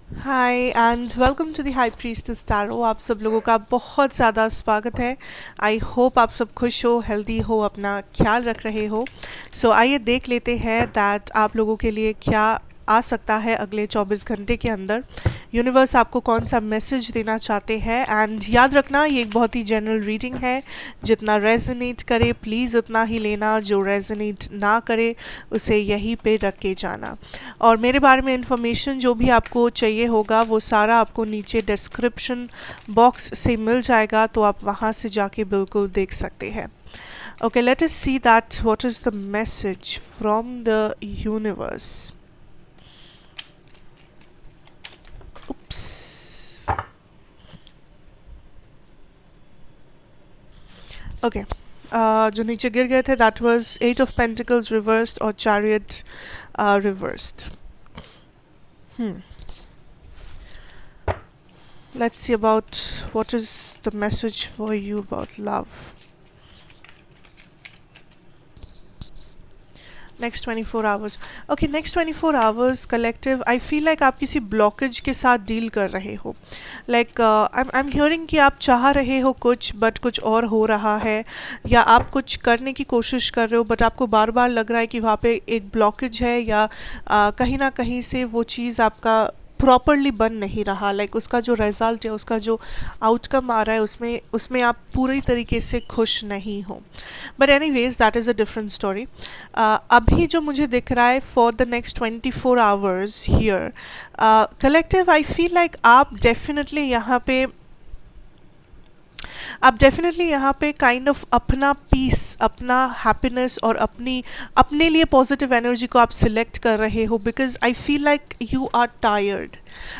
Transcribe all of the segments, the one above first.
Hi and welcome to the high priestess tarot. आप सब लोगों का बहुत ज़्यादा स्वागत है। आई होप आप सब खुश हो, हेल्दी हो, अपना ख्याल रख रहे हो। सो आइए देख लेते हैं दैट आप लोगों के लिए क्या आ सकता है अगले 24 घंटे के अंदर। यूनिवर्स आपको कौन सा मैसेज देना चाहते हैं। एंड याद रखना ये एक बहुत ही जनरल रीडिंग है। जितना रेजोनेट करे प्लीज़ उतना ही लेना, जो रेजोनेट ना करे उसे यहीं पे रख के जाना। और मेरे बारे में इंफॉर्मेशन जो भी आपको चाहिए होगा वो सारा आपको नीचे डिस्क्रिप्शन बॉक्स से मिल जाएगा, तो आप वहाँ से जाके बिल्कुल देख सकते हैं। Okay, let us see that what is the message from the universe. Oops. Okay, जो नीचे गिर गए थे that was 8 of pentacles reversed और chariot reversed. Let's see about what is the message for you about love. Next 24 hours. Okay, next 24 hours collective, I feel like आप किसी blockage के साथ डील कर रहे हो। लाइक आई एम हियरिंग कि आप चाह रहे हो कुछ बट कुछ और हो रहा है, या आप कुछ करने की कोशिश कर रहे हो बट आपको बार बार लग रहा है कि वहाँ पे एक ब्लॉकेज है, या कहीं ना कहीं से वो चीज़ आपका प्रॉपरली बन नहीं रहा। लाइक उसका जो रिजल्ट है, उसका जो आउटकम आ रहा है, उसमें उसमें आप पूरी तरीके से खुश नहीं हो। But any ways that is a different story. अभी जो मुझे दिख रहा है for the next 24 hours here collective, I feel like आप डेफिनेटली यहाँ पे काइंड ऑफ अपना पीस, अपना हैप्पीनेस और अपने लिए पॉजिटिव एनर्जी को आप सिलेक्ट कर रहे हो, because I feel like you are tired.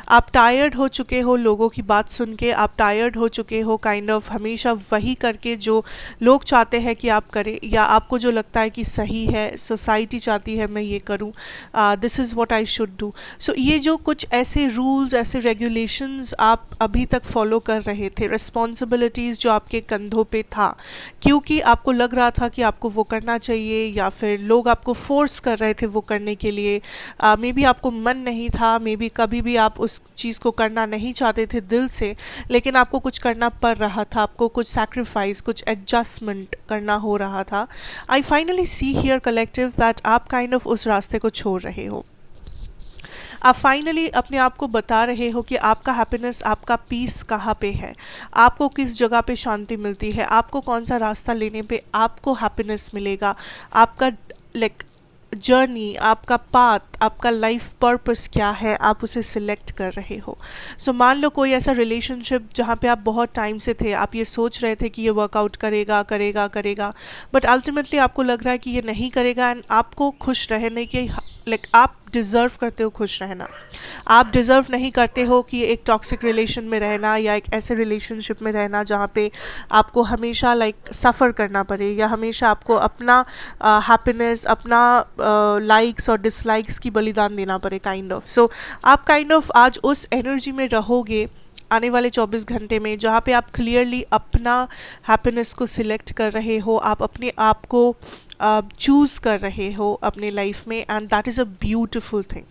आप टायर्ड हो चुके हो लोगों की बात सुन के, आप टायर्ड हो चुके हो काइंड ऑफ हमेशा वही करके जो लोग चाहते हैं कि आप करें, या आपको जो लगता है कि सही है, सोसाइटी चाहती है मैं ये करूँ, this is what I should do. So ये जो कुछ ऐसे रूल्स, ऐसे रेगुलेशंस आप अभी तक फॉलो कर रहे थे, रिस्पॉन्सिबिलिटीज़ जो आपके कंधों पे था, क्योंकि आपको लग रहा था कि आपको वो करना चाहिए, या फिर लोग आपको फोर्स कर रहे थे वो करने के लिए, मे बी आपको मन नहीं था, मे बी कभी भी आप उस चीज़ को करना नहीं चाहते थे दिल से, लेकिन आपको कुछ करना पड़ रहा था, आपको कुछ सैक्रिफाइस, कुछ एडजस्टमेंट करना हो रहा था। I finally see here collective that आप काइंड ऑफ उस रास्ते को छोड़ रहे हो। आप फाइनली अपने आप को बता रहे हो कि आपका हैप्पीनेस, आपका पीस कहाँ पे है, आपको किस जगह पे शांति मिलती है, आपको कौन सा रास्ता लेने पे आपको हैप्पीनेस मिलेगा, आपका लाइक जर्नी, आपका पाथ, आपका लाइफ पर्पस क्या है, आप उसे सिलेक्ट कर रहे हो। सो मान लो कोई ऐसा रिलेशनशिप जहाँ पे आप बहुत टाइम से थे, आप ये सोच रहे थे कि ये वर्कआउट करेगा करेगा करेगा, बट अल्टीमेटली आपको लग रहा है कि ये नहीं करेगा, एंड आपको खुश रहने के लाइक आप डिज़र्व करते हो खुश रहना। आप डिज़र्व नहीं करते हो कि एक टॉक्सिक रिलेशन में रहना, या एक ऐसे रिलेशनशिप में रहना जहाँ पे आपको हमेशा लाइक सफ़र करना पड़े, या हमेशा आपको अपना हैप्पीनेस, अपना लाइक्स और डिसलाइक्स की बलिदान देना पड़े काइंड ऑफ। सो आप काइंड ऑफ आज उस एनर्जी में रहोगे आने वाले 24 घंटे में, जहाँ पे आप क्लियरली अपना हैप्पीनेस को सिलेक्ट कर रहे हो, आप अपने आप को चूज़ कर रहे हो अपने लाइफ में, and that is a beautiful thing.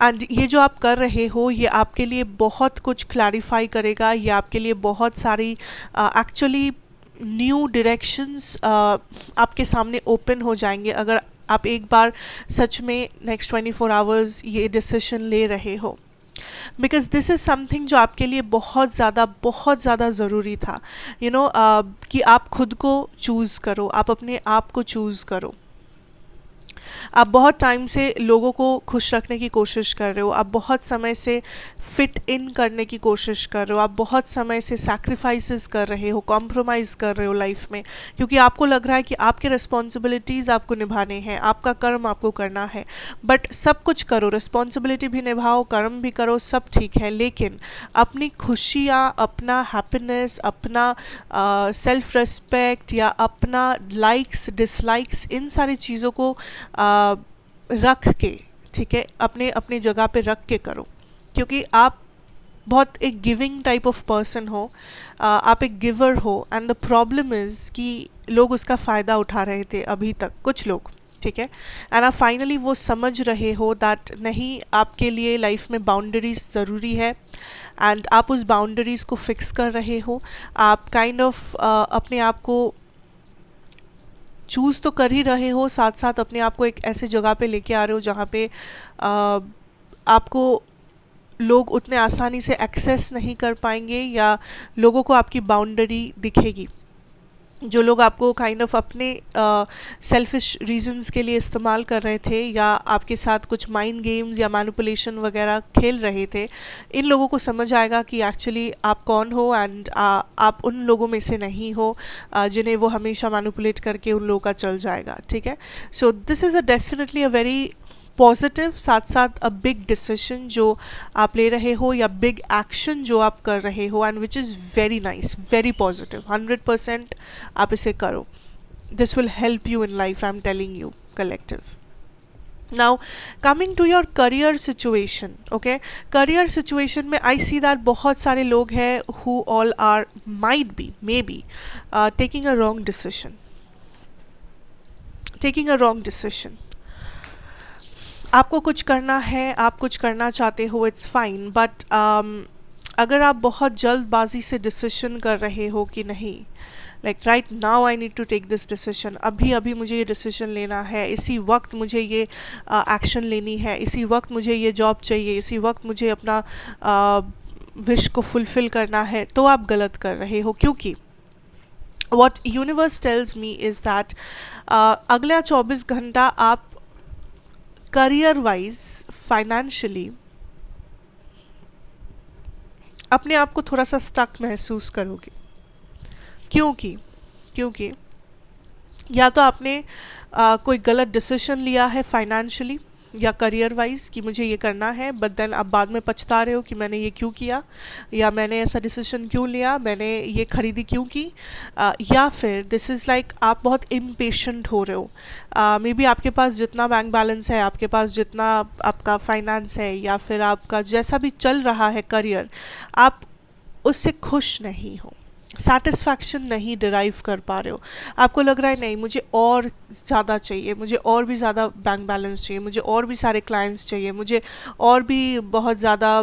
And ये जो आप कर रहे हो ये आपके लिए बहुत कुछ क्लैरिफाई करेगा, ये आपके लिए बहुत सारी एक्चुअली न्यू डायरेक्शंस आपके सामने ओपन हो जाएंगे, अगर आप एक बार सच में नेक्स्ट 24 आवर्स ये डिसीजन ले रहे हो। बिकॉज दिस इज़ समथिंग जो आपके लिए बहुत ज़्यादा ज़रूरी था, यू नो, कि आप खुद को चूज़ करो, आप अपने आप को चूज़ करो। आप बहुत टाइम से लोगों को खुश रखने की कोशिश कर रहे हो, आप बहुत समय से फिट इन करने की कोशिश कर रहे हो, आप बहुत समय से सैक्रिफाइसेस कर रहे हो, कॉम्प्रोमाइज़ कर रहे हो लाइफ में, क्योंकि आपको लग रहा है कि आपके रिस्पॉन्सिबिलिटीज़ आपको निभाने हैं, आपका कर्म आपको करना है। बट सब कुछ करो, रिस्पॉन्सिबिलिटी भी निभाओ, कर्म भी करो, सब ठीक है, लेकिन अपनी खुशियाँ, अपना हैप्पीनेस, अपना सेल्फ रिस्पेक्ट, या अपना लाइक्स डिसलाइक्स, इन सारी चीज़ों को रख के, ठीक है, अपने अपने जगह पे रख के करो, क्योंकि आप बहुत एक गिविंग टाइप ऑफ पर्सन हो, आप एक गिवर हो, एंड द प्रॉब्लम इज़ कि लोग उसका फ़ायदा उठा रहे थे अभी तक, कुछ लोग, ठीक है। एंड आप फाइनली वो समझ रहे हो दैट नहीं, आपके लिए लाइफ में बाउंड्रीज ज़रूरी है एंड आप उस बाउंड्रीज को फिक्स कर रहे हो। आप काइंड ऑफ अपने आप को चूज़ तो कर ही रहे हो, साथ साथ अपने आप को एक ऐसे जगह पे लेके आ रहे हो जहाँ पे आपको लोग उतने आसानी से एक्सेस नहीं कर पाएंगे या लोगों को आपकी बाउंड्री दिखेगी। जो लोग आपको काइंड ऑफ अपने सेल्फिश रीजंस के लिए इस्तेमाल कर रहे थे या आपके साथ कुछ माइंड गेम्स या मैनिपुलेशन वगैरह खेल रहे थे, इन लोगों को समझ आएगा कि एक्चुअली आप कौन हो एंड आप उन लोगों में से नहीं हो जिन्हें वो हमेशा मैनिपुलेट करके उन लोगों का चल जाएगा। ठीक है। So this is a definitely a very positive, साथ साथ अ बिग डिसीजन जो आप ले रहे हो या बिग एक्शन जो आप कर रहे हो and which is very nice, very positive. 100% आप इसे करो। This will help you in life, I am telling you collective. Now coming to your career situation, okay. Career situation में आई सी दैट बहुत सारे लोग हैं who all are might be may be taking a wrong decision, आपको कुछ करना है, आप कुछ करना चाहते हो, इट्स फाइन, बट अगर आप बहुत जल्दबाजी से डिसीजन कर रहे हो कि नहीं, like right now I need to take this decision, अभी अभी मुझे ये डिसीजन लेना है, इसी वक्त मुझे ये एक्शन लेनी है, इसी वक्त मुझे ये जॉब चाहिए, इसी वक्त मुझे अपना विश को फुलफिल करना है, तो आप गलत कर रहे हो। क्योंकि what universe tells me is that अगला 24 घंटा आप करियर वाइज फाइनेंशियली अपने आप को थोड़ा सा स्टक महसूस करोगे। क्योंकि या तो आपने कोई गलत डिसीजन लिया है फाइनेंशियली या करियर वाइज कि मुझे ये करना है, बट देन आप बाद में पछता रहे हो कि मैंने ये क्यों किया या मैंने ऐसा डिसीजन क्यों लिया, मैंने ये खरीदी क्यों की, या फिर दिस इज़ लाइक आप बहुत इम्पेशेंट हो रहे हो। मे बी आपके पास जितना बैंक बैलेंस है, आपके पास जितना आपका फाइनेंस है या फिर आपका जैसा भी चल रहा है करियर, आप उससे खुश नहीं हो, सेटिस्फैक्शन नहीं डिराइव कर पा रहे हो। आपको लग रहा है नहीं, मुझे और ज़्यादा चाहिए, मुझे और भी ज़्यादा बैंक बैलेंस चाहिए, मुझे और भी सारे क्लाइंट्स चाहिए, मुझे और भी बहुत ज़्यादा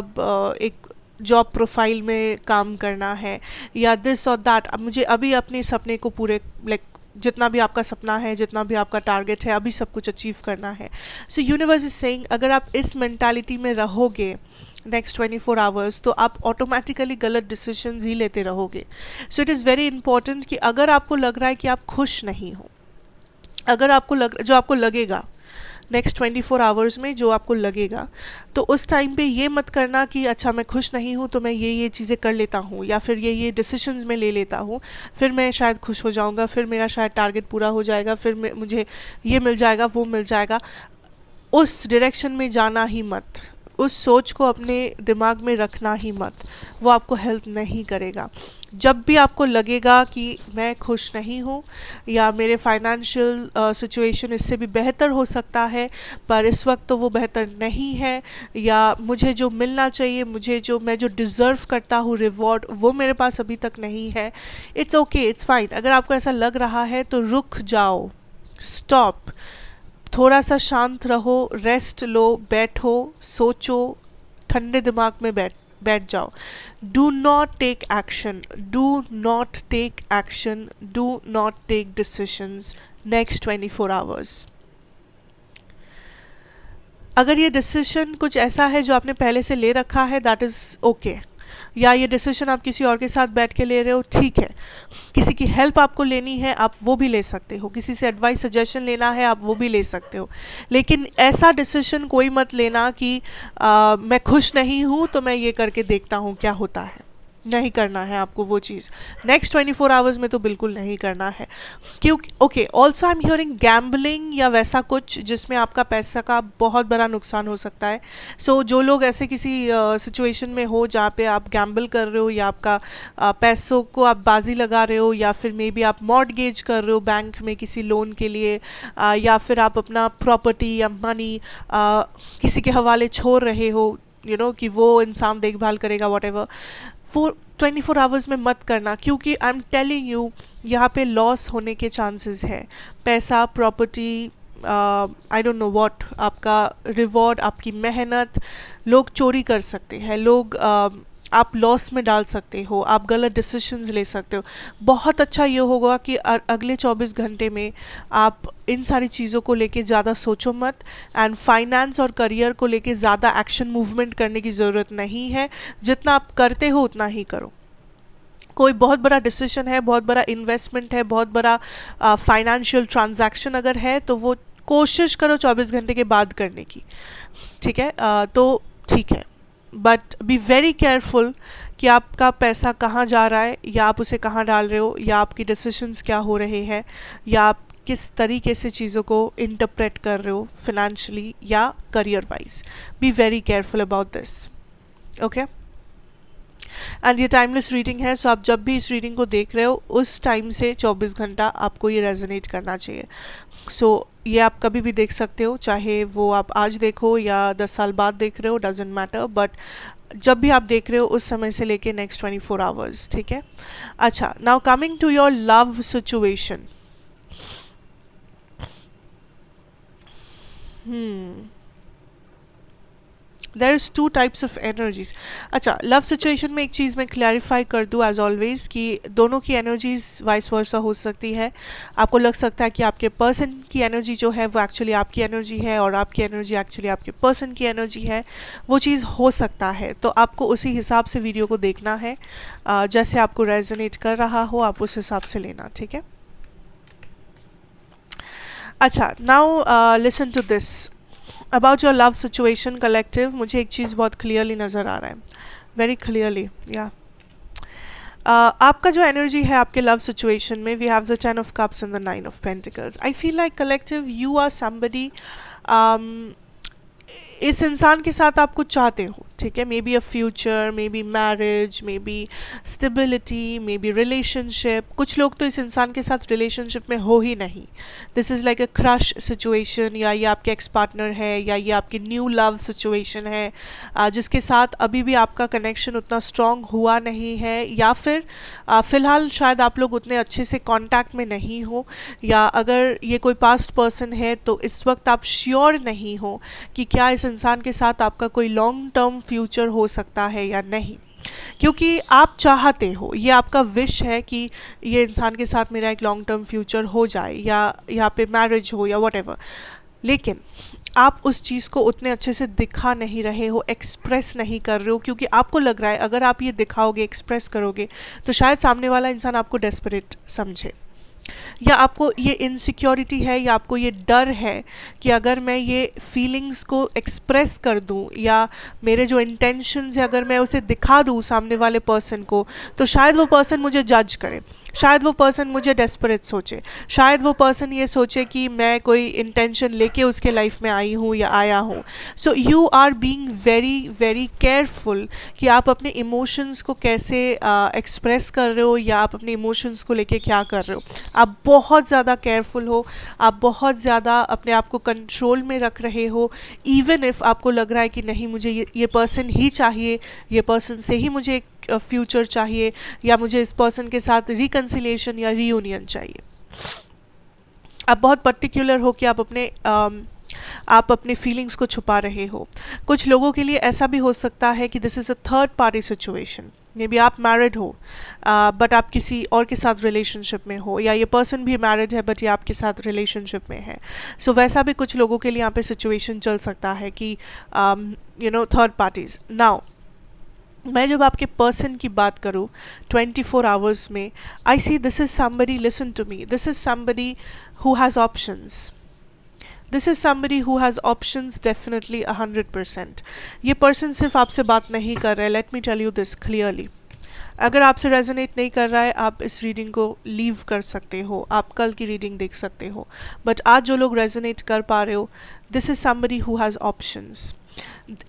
एक जॉब प्रोफाइल में काम करना है या दिस और दैट। अब मुझे अभी अपने सपने को पूरे लाइक जितना भी आपका सपना है, जितना भी आपका टारगेट है, अभी सब कुछ अचीव करना है। सो यूनिवर्स इज सेइंग अगर आप इस मेंटालिटी में रहोगे नेक्स्ट 24 आवर्स तो आप ऑटोमेटिकली गलत डिसीजन ही लेते रहोगे। So it is very important कि अगर आपको लग रहा है कि आप खुश नहीं हो, अगर आपको जो आपको लगेगा नेक्स्ट 24 आवर्स में जो आपको लगेगा, तो उस टाइम पे ये मत करना कि अच्छा मैं खुश नहीं हूँ तो मैं ये चीज़ें कर लेता हूँ या फिर ये डिसीजंस में ले लेता हूँ, फिर मैं शायद खुश हो जाऊँगा, फिर मेरा शायद टारगेट पूरा हो जाएगा, फिर मुझे ये मिल जाएगा, वो मिल जाएगा। उस डायरेक्शन में जाना ही मत, उस सोच को अपने दिमाग में रखना ही मत, वो आपको हेल्प नहीं करेगा। जब भी आपको लगेगा कि मैं खुश नहीं हूँ या मेरे फाइनेंशियल सिचुएशन इससे भी बेहतर हो सकता है पर इस वक्त तो वो बेहतर नहीं है, या मुझे जो मिलना चाहिए, मैं जो डिज़र्व करता हूँ रिवॉर्ड, वो मेरे पास अभी तक नहीं है, इट्स ओके, इट्स फाइन। अगर आपको ऐसा लग रहा है तो रुक जाओ, स्टॉप, थोड़ा सा शांत रहो, रेस्ट लो, बैठो, सोचो, ठंडे दिमाग में बैठ जाओ। Do not take action, do not take action, do not take decisions next 24 hours. अगर ये डिसीजन कुछ ऐसा है जो आपने पहले से ले रखा है, दैट इज़ ओके, या ये डिसीजन आप किसी और के साथ बैठ के ले रहे हो, ठीक है। किसी की हेल्प आपको लेनी है, आप वो भी ले सकते हो, किसी से एडवाइस सजेशन लेना है, आप वो भी ले सकते हो, लेकिन ऐसा डिसीजन कोई मत लेना कि मैं खुश नहीं हूँ तो मैं ये करके देखता हूँ क्या होता है। नहीं करना है आपको वो चीज़, नेक्स्ट 24 आवर्स में तो बिल्कुल नहीं करना है। क्योंकि okay, also I am hearing gambling या वैसा कुछ जिसमें आपका पैसा का बहुत बड़ा नुकसान हो सकता है। सो जो लोग ऐसे किसी सिचुएशन में हो जहाँ पे आप गैम्बल कर रहे हो या आपका पैसों को आप बाजी लगा रहे हो, या फिर मे बी आप मॉर्टगेज कर रहे हो बैंक में किसी लोन के लिए, या फिर आप अपना प्रॉपर्टी या मनी किसी के हवाले छोड़ रहे हो, कि वो इंसान देखभाल करेगा, वॉट वो 24 आवर्स में मत करना। क्योंकि आई एम टेलिंग यू यहाँ पे लॉस होने के चांसेस है। पैसा, property, I don't know what, आपका रिवॉर्ड, आपकी मेहनत लोग चोरी कर सकते हैं, लोग आप लॉस में डाल सकते हो, आप गलत डिसीजंस ले सकते हो। बहुत अच्छा ये होगा कि अगले 24 घंटे में आप इन सारी चीज़ों को लेके ज़्यादा सोचो मत, एंड फाइनेंस और करियर को लेके ज़्यादा एक्शन मूवमेंट करने की ज़रूरत नहीं है। जितना आप करते हो उतना ही करो। कोई बहुत बड़ा डिसीजन है, बहुत बड़ा इन्वेस्टमेंट है, बहुत बड़ा फाइनेंशियल ट्रांजैक्शन अगर है, तो वो कोशिश करो 24 घंटे के बाद करने की, ठीक है? तो ठीक है, बट बी वेरी केयरफुल कि आपका पैसा कहाँ जा रहा है, या आप उसे कहाँ डाल रहे हो, या आपकी डिसीजंस क्या हो रहे हैं, या आप किस तरीके से चीज़ों को इंटरप्रेट कर रहे हो फिनेंशियली या career wise. Be very careful about this, okay? And ये टाइमलेस रीडिंग है, सो आप जब भी इस रीडिंग को देख रहे हो उस टाइम से 24 घंटा आपको ये रेजोनेट करना चाहिए। सो ये आप कभी भी देख सकते हो, चाहे वो आप आज देखो या 10 साल बाद देख रहे हो, डजेंट मैटर, बट जब भी आप देख रहे हो उस समय से लेके नेक्स्ट 24 आवर्स, ठीक है? अच्छा, now coming to your love situation. There is two types of energies. अच्छा, लव सिचुएशन में एक चीज़ मैं क्लैरिफाई कर दूँ एज ऑलवेज कि दोनों की एनर्जीज वाइस वर्सा हो सकती है। आपको लग सकता है कि आपके पर्सन की एनर्जी जो है वो एक्चुअली आपकी एनर्जी है, और आपकी एनर्जी एक्चुअली आपके पर्सन की एनर्जी है। वो चीज़ हो सकता है, तो आपको उसी हिसाब से वीडियो को देखना है। जैसे आपको रेजोनेट कर रहा हो आप उस हिसाब से लेना, ठीक है? अच्छा, now listen to this about your love situation collective. मुझे एक चीज़ बहुत क्लियरली नज़र आ रहा है, वेरी क्लियरली, या आपका जो एनर्जी है आपके लव सिचुएशन में, we have the 10 of cups and the 9 of pentacles. I feel like collective you are somebody, इस इंसान के साथ आप कुछ चाहते हो, ठीक है? May be a future, may be marriage, may be stability, may be relationship. कुछ लोग तो इस इंसान के साथ रिलेशनशिप में हो ही नहीं। This is like a crush situation, या ये आपके एक्स पार्टनर है, या ये आपकी न्यू लव सिचुएशन है जिसके साथ अभी भी आपका कनेक्शन उतना स्ट्रॉन्ग हुआ नहीं है, या फिर फ़िलहाल शायद आप लोग उतने अच्छे से कॉन्टैक्ट में नहीं हो, या अगर ये कोई पास्ट पर्सन है तो इस वक्त आप श्योर नहीं हो कि क्या इस इंसान के साथ आपका कोई लॉन्ग टर्म फ्यूचर हो सकता है या नहीं। क्योंकि आप चाहते हो, ये आपका विश है कि ये इंसान के साथ मेरा एक लॉन्ग टर्म फ्यूचर हो जाए, या यहाँ पे मैरिज हो, या व्हाटएवर। लेकिन आप उस चीज़ को उतने अच्छे से दिखा नहीं रहे हो, एक्सप्रेस नहीं कर रहे हो, क्योंकि आपको लग रहा है अगर आप ये दिखाओगे, एक्सप्रेस करोगे, तो शायद सामने वाला इंसान आपको डेस्परेट समझे, या आपको ये इनसिक्योरिटी है, या आपको ये डर है कि अगर मैं ये फीलिंग्स को एक्सप्रेस कर दूं, या मेरे जो इंटेंशंस है अगर मैं उसे दिखा दूं सामने वाले पर्सन को, तो शायद वो पर्सन मुझे जज करे, शायद वो पर्सन मुझे डेस्परेट सोचे, शायद वो पर्सन ये सोचे कि मैं कोई इंटेंशन लेके उसके लाइफ में आई हूँ या आया हूँ। So you are being very very careful कि आप अपने इमोशंस को कैसे एक्सप्रेस कर रहे हो, या आप अपने इमोशंस को लेके क्या कर रहे हो। आप बहुत ज़्यादा केयरफुल हो, आप बहुत ज़्यादा अपने आप को कंट्रोल में रख रहे हो, इवन इफ़ आपको लग रहा है कि नहीं मुझे ये पर्सन ही चाहिए, ये पर्सन से ही मुझे एक फ्यूचर चाहिए, या मुझे इस पर्सन के साथ रिकन्सिलिएशन या रीयूनियन चाहिए। आप बहुत पर्टिकुलर हो कि आप अपने फीलिंग्स को छुपा रहे हो। कुछ लोगों के लिए ऐसा भी हो सकता है कि this is a third party situation. May be आप मैरिड हो बट आप किसी और के साथ रिलेशनशिप में हो, या ये पर्सन भी मैरिड है बट ये आपके साथ रिलेशनशिप में है। सो वैसा भी कुछ लोगों के लिए यहाँ पे सिचुएशन चल सकता है कि थर्ड पार्टीज। नाउ मैं जब आपके पर्सन की बात करूँ 24 आवर्स में, I see this is somebody, listen to me, this is somebody who has options. This is somebody who has options definitely 100%। ये पर्सन सिर्फ आपसे बात नहीं कर रहा है, let me tell you this clearly. अगर आपसे रेजोनेट नहीं कर रहा है आप इस रीडिंग को लीव कर सकते हो, आप कल की रीडिंग देख सकते हो, बट आज जो लोग रेजोनेट कर पा रहे हो, this is somebody who has options.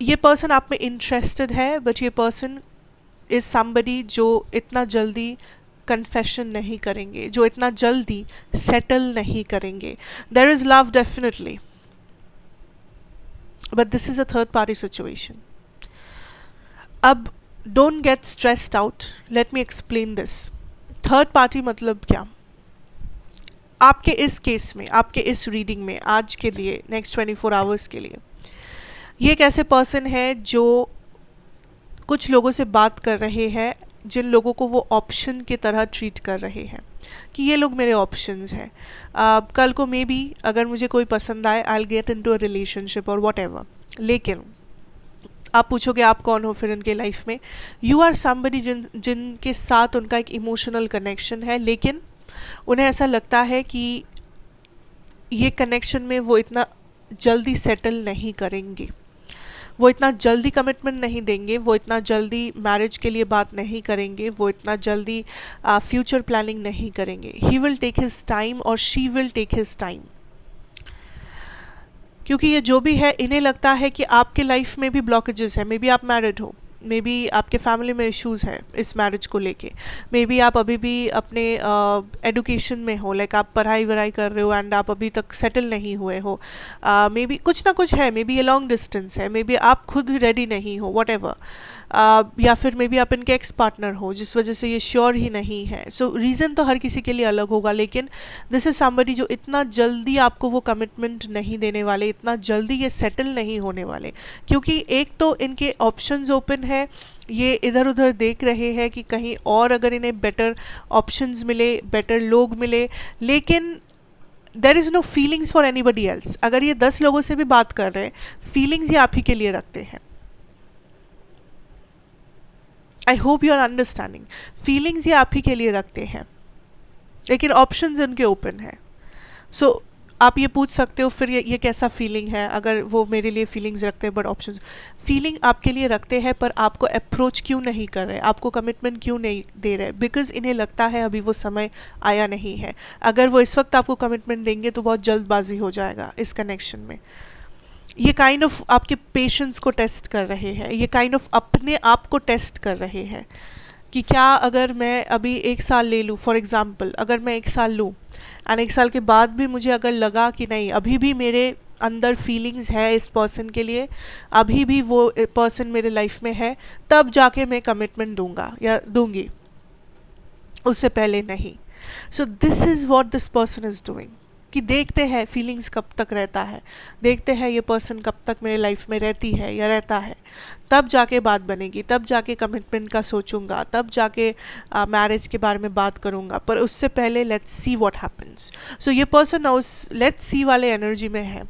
ये पर्सन आप में इंटरेस्टेड है, बट ये पर्सन इज़ समबडी जो इतना जल्दी कन्फेशन नहीं करेंगे, जो इतना जल्दी सेटल नहीं करेंगे। There is love definitely, but this is a third party situation. अब don't get stressed out, let me explain this. Third party मतलब क्या? आपके इस केस में, आपके इस रीडिंग में आज के लिए, नेक्स्ट 24 आवर्स के लिए, ये एक ऐसे पर्सन है जो कुछ लोगों से बात कर रहे हैं जिन लोगों को वो ऑप्शन की तरह ट्रीट कर रहे हैं कि ये लोग मेरे ऑप्शंस हैं। कल को मे बी अगर मुझे कोई पसंद आए, I will get into a relationship और वॉट एवर। लेकिन आप पूछोगे आप कौन हो फिर उनके लाइफ में? यू आर समबडी जिनके साथ उनका एक इमोशनल कनेक्शन है, लेकिन उन्हें ऐसा लगता है कि ये कनेक्शन में वो इतना जल्दी सेटल नहीं करेंगे, वो इतना जल्दी कमिटमेंट नहीं देंगे, वो इतना जल्दी मैरिज के लिए बात नहीं करेंगे, वो इतना जल्दी फ्यूचर प्लानिंग नहीं करेंगे। He will take his time और she will take his time, क्योंकि ये जो भी है, इन्हें लगता है कि आपके लाइफ में भी ब्लॉकेजेस है। मे बी आप मैरिड हो, मे बी आपके फैमिली में इश्यूज़ हैं इस मैरिज को लेके, मे बी आप अभी भी अपने एडुकेशन में हो, लाइक आप पढ़ाई वढ़ाई कर रहे हो एंड आप अभी तक सेटल नहीं हुए हो, मे बी कुछ ना कुछ है, मे बी ये लॉन्ग डिस्टेंस है, मे बी आप खुद रेडी नहीं हो, वट एवर, या फिर मे बी आप इनके एक्स पार्टनर हो जिस वजह से ये श्योर ही नहीं है। सो रीज़न तो हर किसी के लिए अलग होगा, लेकिन दिस इज़ समबडी जो इतना जल्दी आपको वो कमिटमेंट नहीं देने वाले, इतना जल्दी ये सेटल नहीं होने वाले, क्योंकि एक तो इनके ऑप्शंस ओपन है, ये इधर उधर देख रहे हैं कि कहीं और अगर इन्हें बेटर ऑप्शंस मिले, बेटर लोग मिले, लेकिन there is no feelings for anybody else. अगर ये 10 लोगों से भी बात कर रहे हैं, फीलिंग्स ये आप ही के लिए रखते हैं। I hope you are understanding. Feelings ये आप ही के लिए रखते हैं, लेकिन ऑप्शंस इनके ओपन है। सो आप ये पूछ सकते हो फिर ये कैसा फीलिंग है अगर वो मेरे लिए फीलिंग्स रखते हैं बट ऑप्शंस, फीलिंग आपके लिए रखते हैं पर आपको अप्रोच क्यों नहीं कर रहे, आपको कमिटमेंट क्यों नहीं दे रहे? बिकॉज इन्हें लगता है अभी वो समय आया नहीं है। अगर वो इस वक्त आपको कमिटमेंट देंगे तो बहुत जल्दबाजी हो जाएगा इस कनेक्शन में। ये काइंड ऑफ आपके पेशेंस को टेस्ट कर रहे हैं, ये काइंड ऑफ अपने आप को टेस्ट कर रहे हैं कि क्या अगर मैं अभी 1 साल ले लूँ, फॉर एग्ज़ाम्पल अगर मैं 1 साल लूँ एंड 1 साल के बाद भी मुझे अगर लगा कि नहीं अभी भी मेरे अंदर फीलिंग्स है इस पर्सन के लिए, अभी भी वो पर्सन मेरे लाइफ में है, तब जाके मैं कमिटमेंट दूंगा या दूंगी, उससे पहले नहीं। So this is what this person is doing कि देखते हैं फीलिंग्स कब तक रहता है, देखते हैं ये पर्सन कब तक मेरे लाइफ में रहती है या रहता है, तब जाके बात बनेगी, तब जाके कमिटमेंट का सोचूंगा, तब जाके मैरिज के बारे में बात करूंगा, पर उससे पहले लेट्स सी व्हाट हैपन्स। सो ये पर्सन उस लेट्स सी वाले एनर्जी में है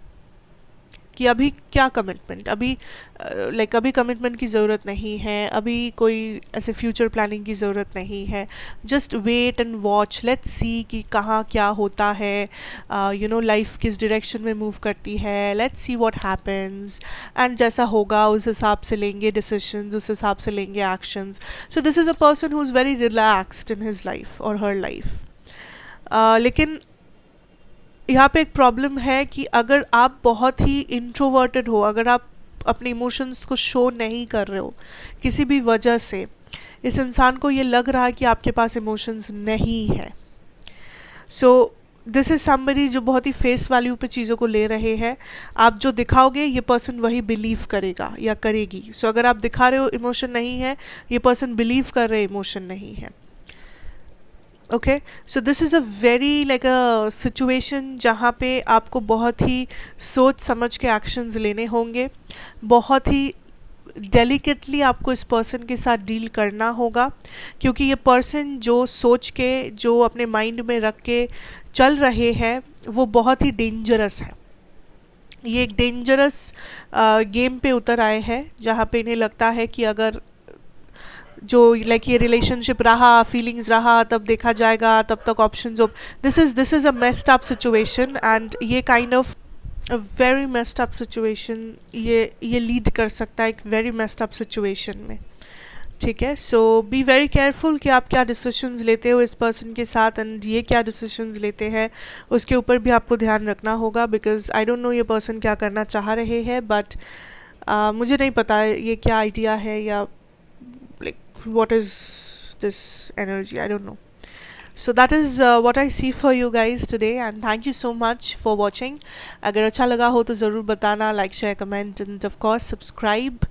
कि अभी क्या कमिटमेंट, अभी लाइक अभी कमिटमेंट की ज़रूरत नहीं है, अभी कोई ऐसे फ्यूचर प्लानिंग की ज़रूरत नहीं है, just wait and watch, let's see कि कहाँ क्या होता है, यू नो लाइफ किस डायरेक्शन में मूव करती है, let's see what happens, and जैसा होगा उस हिसाब से लेंगे डिसीजंस, उस हिसाब से लेंगे actions. So this is a person who is very relaxed in his life और हर लाइफ। लेकिन यहाँ पे एक प्रॉब्लम है कि अगर आप बहुत ही इंट्रोवर्टेड हो, अगर आप अपने इमोशंस को शो नहीं कर रहे हो किसी भी वजह से, इस इंसान को ये लग रहा है कि आपके पास इमोशंस नहीं है। सो दिस इज़ समबडी जो बहुत ही फेस वैल्यू पे चीज़ों को ले रहे हैं। आप जो दिखाओगे ये पर्सन वही बिलीव करेगा या करेगी। सो अगर आप दिखा रहे हो इमोशन नहीं है, ये पर्सन बिलीव कर रहे इमोशन नहीं है। Okay, so this is a very like a situation जहाँ पे आपको बहुत ही सोच समझ के एक्शंस लेने होंगे, बहुत ही डेलिकेटली आपको इस पर्सन के साथ डील करना होगा, क्योंकि ये पर्सन जो सोच के, जो अपने माइंड में रख के चल रहे हैं वो बहुत ही डेंजरस है। ये एक डेंजरस गेम पे उतर आए हैं जहाँ पे इन्हें लगता है कि अगर जो लाइक ये रिलेशनशिप रहा, फीलिंग्स रहा, तब देखा जाएगा, तब तक options of this is a messed up situation and ये kind of a very messed up situation, ये लीड कर सकता है एक वेरी मेस्ड अप सिचुएशन में। ठीक है, सो बी वेरी केयरफुल कि आप क्या डिसीजंस लेते हो इस पर्सन के साथ, एंड ये क्या डिसीजंस लेते हैं उसके ऊपर भी आपको ध्यान रखना होगा, बिकॉज आई डोंट नो ये पर्सन क्या करना चाह रहे हैं, बट मुझे नहीं पता ये क्या आइडिया है या what is this energy, I don't know. So that is what I see for you guys today, and thank you so much for watching. अगर अच्छा लगा हो तो ज़रूर बताना, like, share, comment and of course subscribe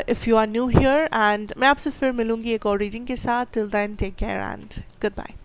if you are new here, and मैं आपसे फिर मिलूँगी एक और रीडिंग के साथ। Till then, take care and goodbye.